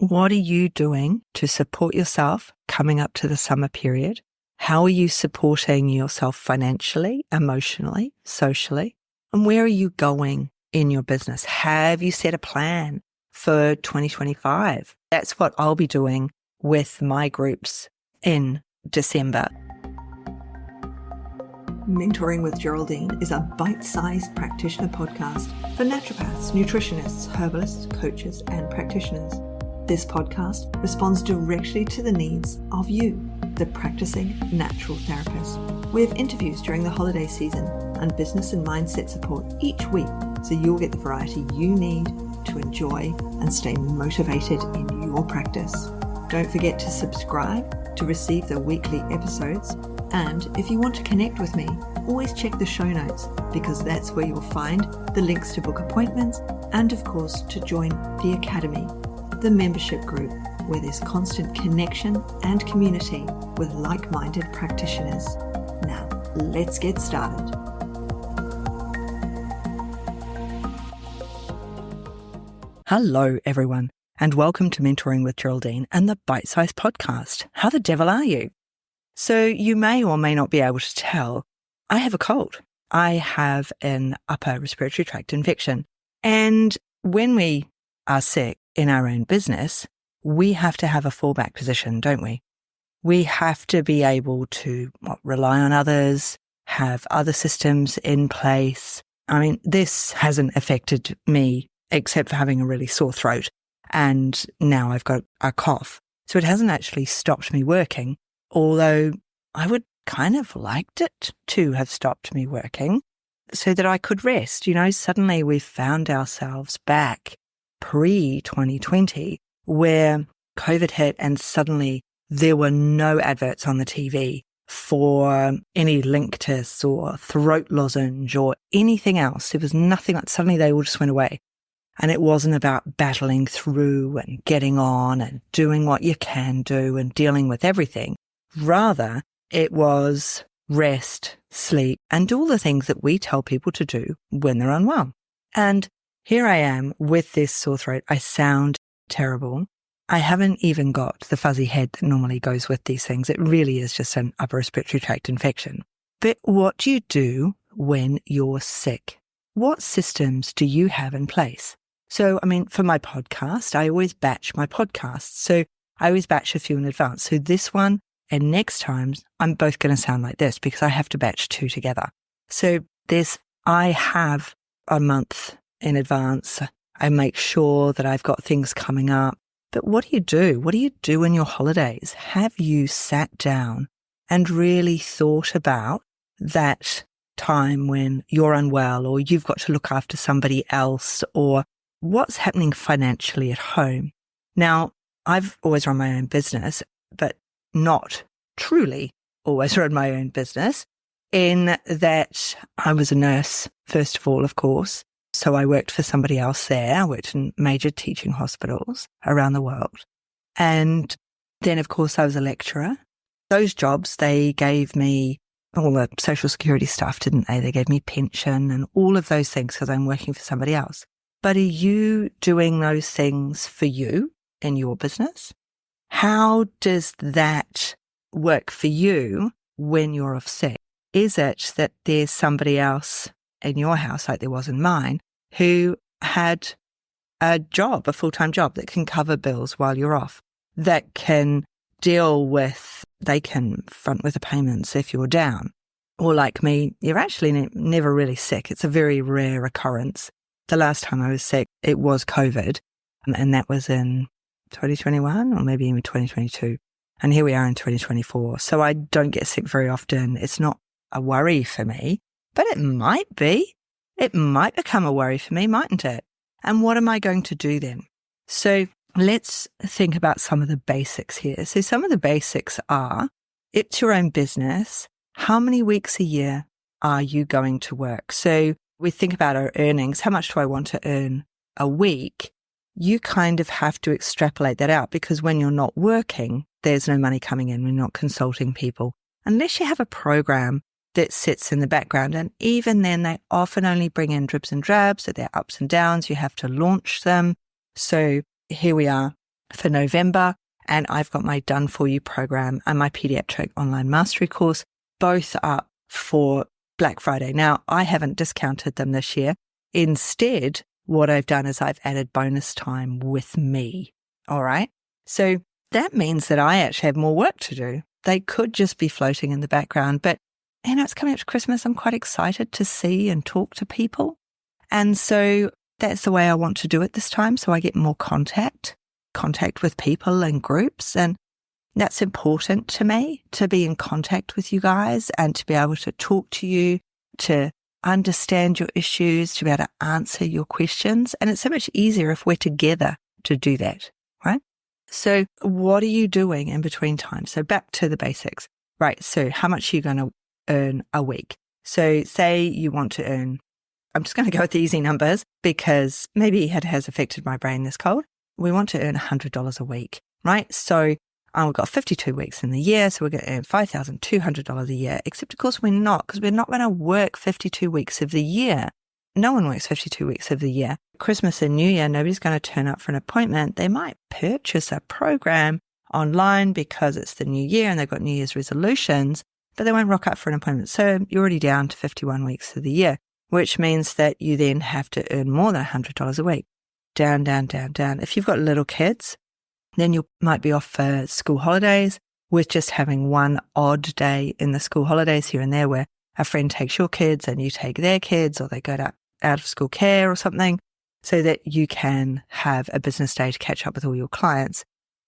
What are you doing to support yourself coming up to the summer period? How are you supporting yourself financially, emotionally, socially? And where are you going in your business? Have you set a plan for 2025? That's what I'll be doing with my groups in December. Mentoring with Geraldine is a bite-sized practitioner podcast for naturopaths, nutritionists, herbalists, coaches, and practitioners. This podcast responds directly to the needs of you, the practicing natural therapist. We have interviews during the holiday season and business and mindset support each week, so you'll get the variety you need to enjoy and stay motivated in your practice. Don't forget to subscribe to receive the weekly episodes. And if you want to connect with me, always check the show notes because that's where you'll find the links to book appointments and, of course, to join the Academy, the membership group where there's constant connection and community with like-minded practitioners. Now, let's get started. Hello, everyone, and welcome to Mentoring with Geraldine and the Bite Size Podcast. How the devil are you? So you may or may not be able to tell, I have a cold. I have an upper respiratory tract infection. And when we are sick in our own business, we have to have a fallback position, don't we? We have to be able to rely on others, have other systems in place. I mean, this hasn't affected me except for having a really sore throat. And now I've got a cough. So it hasn't actually stopped me working. Although I would kind of liked it to have stopped me working so that I could rest. Suddenly we found ourselves back pre-2020 where COVID hit and suddenly there were no adverts on the TV for any Linctus or throat lozenge or anything else. There was nothing. Suddenly they all just went away. And it wasn't about battling through and getting on and doing what you can do and dealing with everything. Rather, it was rest, sleep, and do all the things that we tell people to do when they're unwell. And here I am with this sore throat. I sound terrible. I haven't even got the fuzzy head that normally goes with these things. It really is just an upper respiratory tract infection. But what do you do when you're sick? What systems do you have in place? So, for my podcast, I always batch my podcasts. So I always batch a few in advance. So this one and next time, I'm both going to sound like this because I have to batch two together. So I have a month in advance. I make sure that I've got things coming up. But what do you do? What do you do in your holidays? Have you sat down and really thought about that time when you're unwell or you've got to look after somebody else or what's happening financially at home? Now, I've always run my own business, but not truly always run my own business in that I was a nurse, first of all, of course. So I worked for somebody else there. I worked in major teaching hospitals around the world. And then, of course, I was a lecturer. Those jobs, they gave me all the social security stuff, didn't they? They gave me pension and all of those things because I'm working for somebody else. But are you doing those things for you in your business? How does that work for you when you're off sick? Is it that there's somebody else in your house, like there was in mine, who had a job, a full-time job that can cover bills while you're off, that can they can front with the payments if you're down? Or like me, you're actually never really sick. It's a very rare occurrence. The last time I was sick, it was COVID, and that was in 2021 or maybe even 2022. And here we are in 2024. So I don't get sick very often. It's not a worry for me, but it might be. It might become a worry for me, mightn't it? And what am I going to do then? So let's think about some of the basics here. So some of the basics are, it's your own business. How many weeks a year are you going to work? So we think about our earnings. How much do I want to earn a week? You kind of have to extrapolate that out because when you're not working, there's no money coming in. We're not consulting people unless you have a program that sits in the background. And even then, they often only bring in dribs and drabs. So there are ups and downs. You have to launch them. So here we are. for November, and I've got my Done For You program and my Pediatric online mastery course, both up for Black Friday. Now, I haven't discounted them this year. Instead, what I've done is I've added bonus time with me. All right. So that means that I actually have more work to do. They could just be floating in the background, but it's coming up to Christmas. I'm quite excited to see and talk to people. And so that's the way I want to do it this time. So I get more contact with people and groups. And that's important to me, to be in contact with you guys and to be able to talk to you, to understand your issues, to be able to answer your questions. And it's so much easier if we're together to do that, right? So what are you doing in between time? So back to the basics, right? So how much are you going to earn a week? So say you want to earn, I'm just going to go with the easy numbers because maybe it has affected my brain this cold. We want to earn $100 a week, right? So we've got 52 weeks in the year, so we're going to earn $5,200 a year, except of course we're not, because we're not going to work 52 weeks of the year. No one works 52 weeks of the year. Christmas and New Year, nobody's going to turn up for an appointment. They might purchase a program online because it's the new year and they've got New Year's resolutions, but they won't rock up for an appointment. So you're already down to 51 weeks of the year, which means that you then have to earn more than $100 a week. Down, down, down, down. If you've got little kids, then you might be off for school holidays with just having one odd day in the school holidays here and there where a friend takes your kids and you take their kids, or they go to out of school care or something, so that you can have a business day to catch up with all your clients.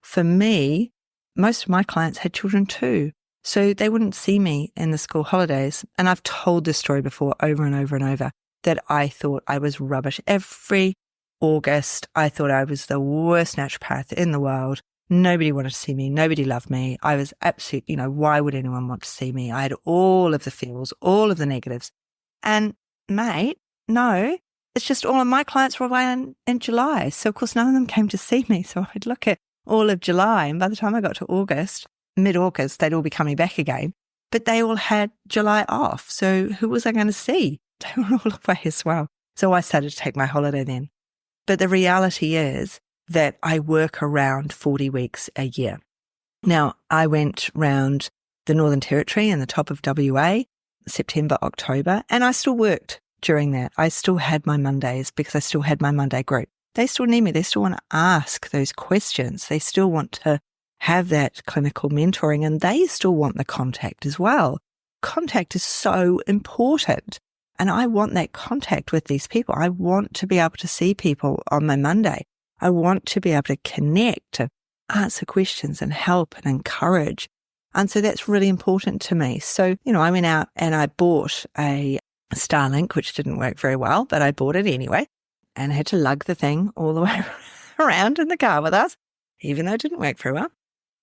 For me, most of my clients had children too, so they wouldn't see me in the school holidays. And I've told this story before over and over and over, that I thought I was rubbish. Every August, I thought I was the worst naturopath in the world. Nobody wanted to see me. Nobody loved me. I was absolutely, why would anyone want to see me? I had all of the feels, all of the negatives. And mate, no, it's just all of my clients were away in July. So of course, none of them came to see me. So I'd look at all of July. And by the time I got to August, mid-August, they'd all be coming back again. But they all had July off. So who was I going to see? They were all away as well. So I started to take my holiday then. But the reality is that I work around 40 weeks a year. Now, I went round the Northern Territory and the top of WA, September, October, and I still worked during that. I still had my Mondays because I still had my Monday group. They still need me. They still want to ask those questions. They still want to have that clinical mentoring, and they still want the contact as well. Contact is so important. And I want that contact with these people. I want to be able to see people on my Monday. I want to be able to connect, to answer questions and help and encourage. And so that's really important to me. So, I went out and I bought a Starlink, which didn't work very well, but I bought it anyway. And I had to lug the thing all the way around in the car with us, even though it didn't work very well.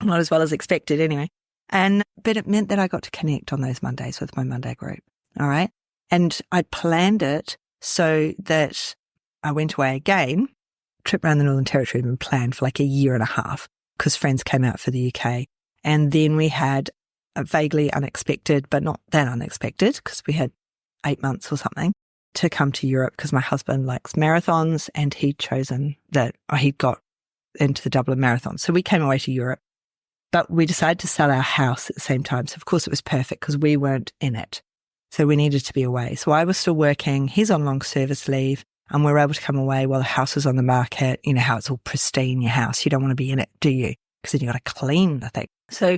Not as well as expected anyway. But it meant that I got to connect on those Mondays with my Monday group. All right. And I planned it so that I went away again. Trip around the Northern Territory had been planned for like a year and a half because friends came out for the UK. And then we had a vaguely unexpected, but not that unexpected, because we had 8 months or something to come to Europe because my husband likes marathons and he'd chosen that, or he'd got into the Dublin Marathon. So we came away to Europe, but we decided to sell our house at the same time. So of course it was perfect because we weren't in it. So we needed to be away. So I was still working. He's on long service leave and we were able to come away while the house was on the market. You know how it's all pristine, your house. You don't want to be in it, do you? Because then you got to clean the thing. So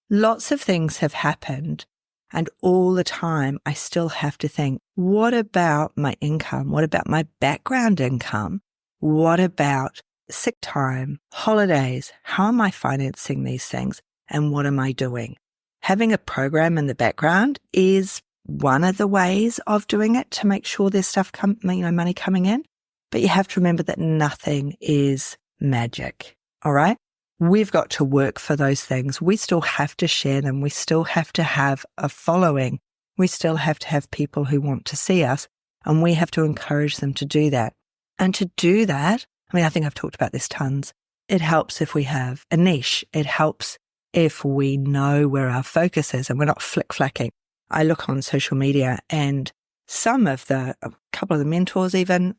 lots of things have happened. And all the time, I still have to think, what about my income? What about my background income? What about sick time, holidays? How am I financing these things? And what am I doing? Having a program in the background is one of the ways of doing it to make sure there's stuff money coming in. But you have to remember that nothing is magic. All right. We've got to work for those things. We still have to share them. We still have to have a following. We still have to have people who want to see us, and we have to encourage them to do that. And to do that, I think I've talked about this tons. It helps if we have a niche. It helps if we know where our focus is and we're not flick-flacking. I look on social media and a couple of the mentors even,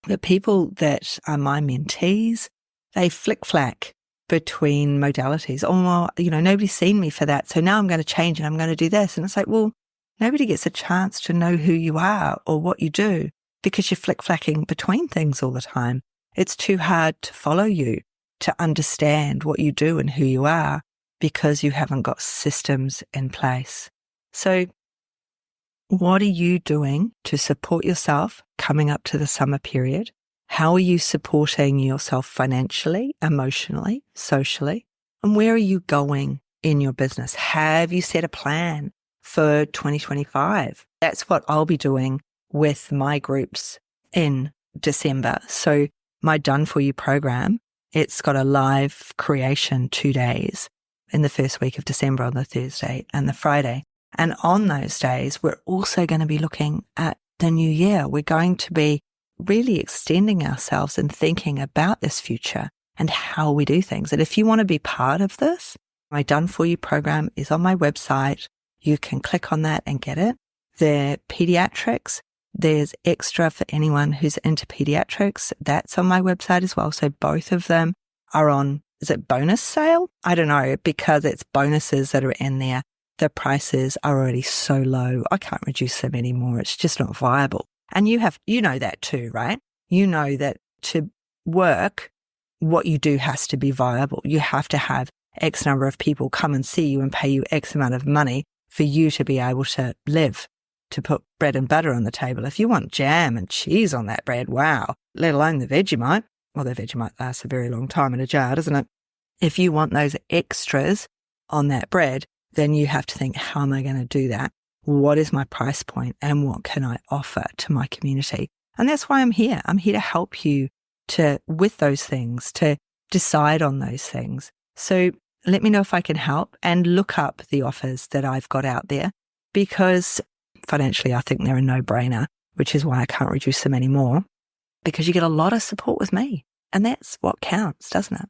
the people that are my mentees, they flick-flack between modalities. Oh, well, nobody's seen me for that. So now I'm going to change and I'm going to do this. And it's like, well, nobody gets a chance to know who you are or what you do because you're flick-flacking between things all the time. It's too hard to follow you, to understand what you do and who you are because you haven't got systems in place. So what are you doing to support yourself coming up to the summer period? How are you supporting yourself financially, emotionally, socially? And where are you going in your business? Have you set a plan for 2025? That's what I'll be doing with my groups in December. So my Done For You program, it's got a live creation 2 days in the first week of December on the Thursday and the Friday. And on those days, we're also going to be looking at the new year. We're going to be really extending ourselves and thinking about this future and how we do things. And if you want to be part of this, my Done For You program is on my website. You can click on that and get it. They're pediatrics. There's extra for anyone who's into pediatrics. That's on my website as well. So both of them are on, is it bonus sale? I don't know, because it's bonuses that are in there. The prices are already so low. I can't reduce them anymore. It's just not viable. And you know that too, right? You know that to work, what you do has to be viable. You have to have X number of people come and see you and pay you X amount of money for you to be able to live, to put bread and butter on the table. If you want jam and cheese on that bread, wow, let alone the Vegemite. Well, the Vegemite lasts a very long time in a jar, doesn't it? If you want those extras on that bread, then you have to think, how am I going to do that? What is my price point and what can I offer to my community? And that's why I'm here. I'm here to help you with those things, to decide on those things. So let me know if I can help and look up the offers that I've got out there because financially I think they're a no-brainer, which is why I can't reduce them anymore because you get a lot of support with me and that's what counts, doesn't it?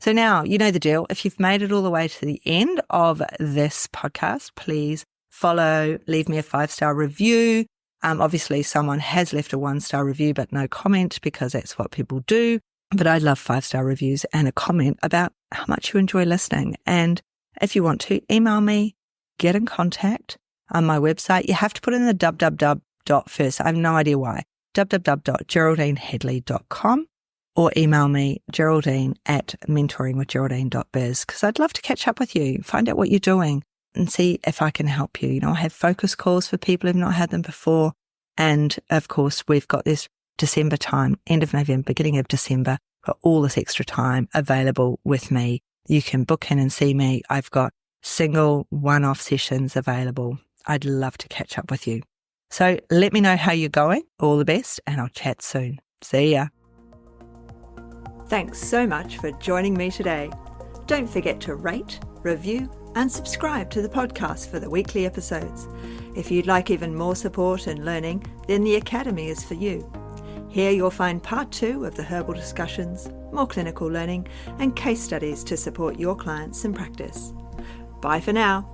So now you know the deal. If you've made it all the way to the end of this podcast, please follow, leave me a 5-star review. Obviously, someone has left a 1-star review, but no comment because that's what people do. But I love 5-star reviews and a comment about how much you enjoy listening. And if you want to, email me, get in contact on my website. You have to put in the www. first. I have no idea why. www.geraldineheadley.com. Or email me, geraldine@mentoringwithgeraldine.biz, because I'd love to catch up with you, find out what you're doing and see if I can help you. I have focus calls for people who've not had them before. And of course, we've got this December time, end of November, beginning of December, got all this extra time available with me. You can book in and see me. I've got single one-off sessions available. I'd love to catch up with you. So let me know how you're going. All the best, and I'll chat soon. See ya. Thanks so much for joining me today. Don't forget to rate, review, and subscribe to the podcast for the weekly episodes. If you'd like even more support and learning, then the Academy is for you. Here you'll find part 2 of the herbal discussions, more clinical learning, and case studies to support your clients in practice. Bye for now.